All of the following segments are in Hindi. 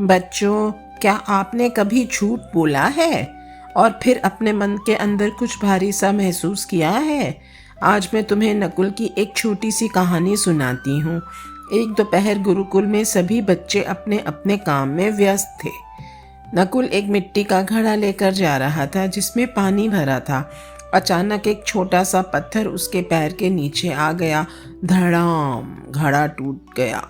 बच्चों, क्या आपने कभी झूठ बोला है और फिर अपने मन के अंदर कुछ भारी सा महसूस किया है? आज मैं तुम्हें नकुल की एक छोटी सी कहानी सुनाती हूँ। एक दोपहर गुरुकुल में सभी बच्चे अपने अपने काम में व्यस्त थे। नकुल एक मिट्टी का घड़ा लेकर जा रहा था जिसमें पानी भरा था। अचानक एक छोटा सा पत्थर उसके पैर के नीचे आ गया। धड़ाम! घड़ा टूट गया।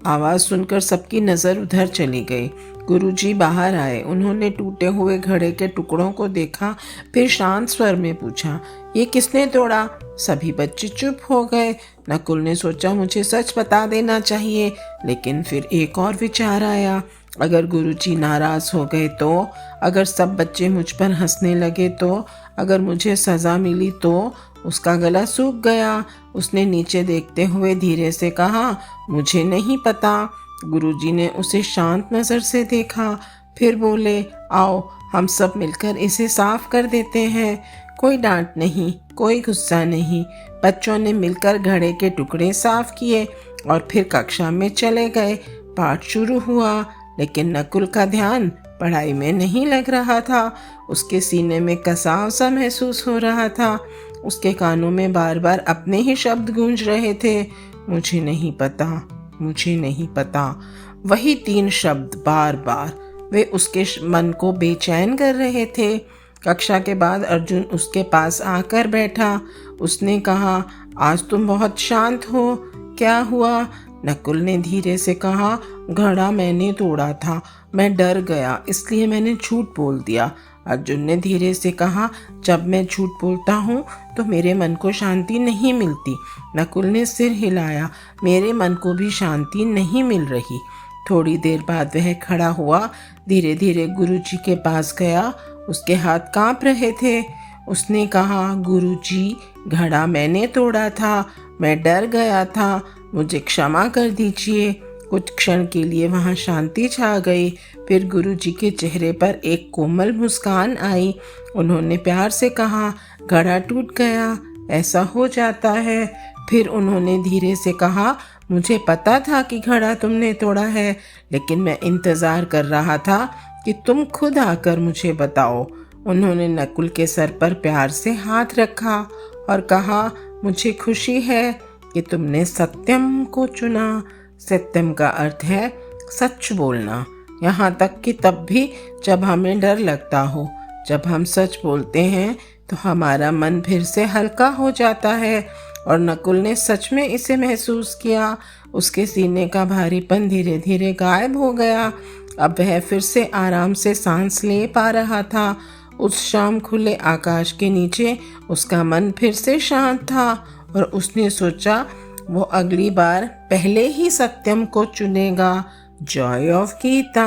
आवाज सुनकर सबकी नजर उधर चली गई। गुरुजी बाहर आए। उन्होंने टूटे हुए घड़े के टुकड़ों को देखा, फिर शांत स्वर में पूछा, ये किसने तोड़ा? सभी बच्चे चुप हो गए। नकुल ने सोचा मुझे सच बता देना चाहिए, लेकिन फिर एक और विचार आया। अगर गुरुजी नाराज हो गए तो, अगर सब बच्चे मुझ पर हंसने लगे तो, अगर मुझे सजा मिली तो? उसका गला सूख गया। उसने नीचे देखते हुए धीरे से कहा, मुझे नहीं पता। गुरुजी ने उसे शांत नजर से देखा, फिर बोले, आओ हम सब मिलकर इसे साफ कर देते हैं। कोई डांट नहीं, कोई गुस्सा नहीं। बच्चों ने मिलकर घड़े के टुकड़े साफ किए और फिर कक्षा में चले गए। पाठ शुरू हुआ, लेकिन नकुल का ध्यान पढ़ाई में नहीं लग रहा था। उसके सीने में कसाव सा महसूस हो रहा था। उसके कानों में बार बार अपने ही शब्द गूंज रहे थे, मुझे नहीं पता, मुझे नहीं पता। वही 3 शब्द बार बार, वे उसके मन को बेचैन कर रहे थे। कक्षा के बाद अर्जुन उसके पास आकर बैठा। उसने कहा, आज तुम बहुत शांत हो, क्या हुआ? नकुल ने धीरे से कहा, घड़ा मैंने तोड़ा था, मैं डर गया इसलिए मैंने झूठ बोल दिया। अर्जुन ने धीरे से कहा, जब मैं झूठ बोलता हूँ तो मेरे मन को शांति नहीं मिलती। नकुल ने सिर हिलाया, मेरे मन को भी शांति नहीं मिल रही। थोड़ी देर बाद वह खड़ा हुआ, धीरे धीरे गुरुजी के पास गया। उसके हाथ कांप रहे थे। उसने कहा, गुरुजी, घड़ा मैंने तोड़ा था, मैं डर गया था, मुझे क्षमा कर दीजिए। कुछ क्षण के लिए वहाँ शांति छा गई। फिर गुरुजी के चेहरे पर एक कोमल मुस्कान आई। उन्होंने प्यार से कहा, घड़ा टूट गया, ऐसा हो जाता है। फिर उन्होंने धीरे से कहा, मुझे पता था कि घड़ा तुमने तोड़ा है, लेकिन मैं इंतज़ार कर रहा था कि तुम खुद आकर मुझे बताओ। उन्होंने नकुल के सर पर प्यार से हाथ रखा और कहा, मुझे खुशी है कि तुमने सत्यम को चुना। सत्यम का अर्थ है सच बोलना, यहाँ तक कि तब भी जब हमें डर लगता हो। जब हम सच बोलते हैं तो हमारा मन फिर से हल्का हो जाता है। और नकुल ने सच में इसे महसूस किया। उसके सीने का भारीपन धीरे धीरे गायब हो गया। अब वह फिर से आराम से सांस ले पा रहा था। उस शाम खुले आकाश के नीचे उसका मन फिर से शांत था और उसने सोचा वो अगली बार पहले ही सत्यम को चुनेगा। Joy of Gita.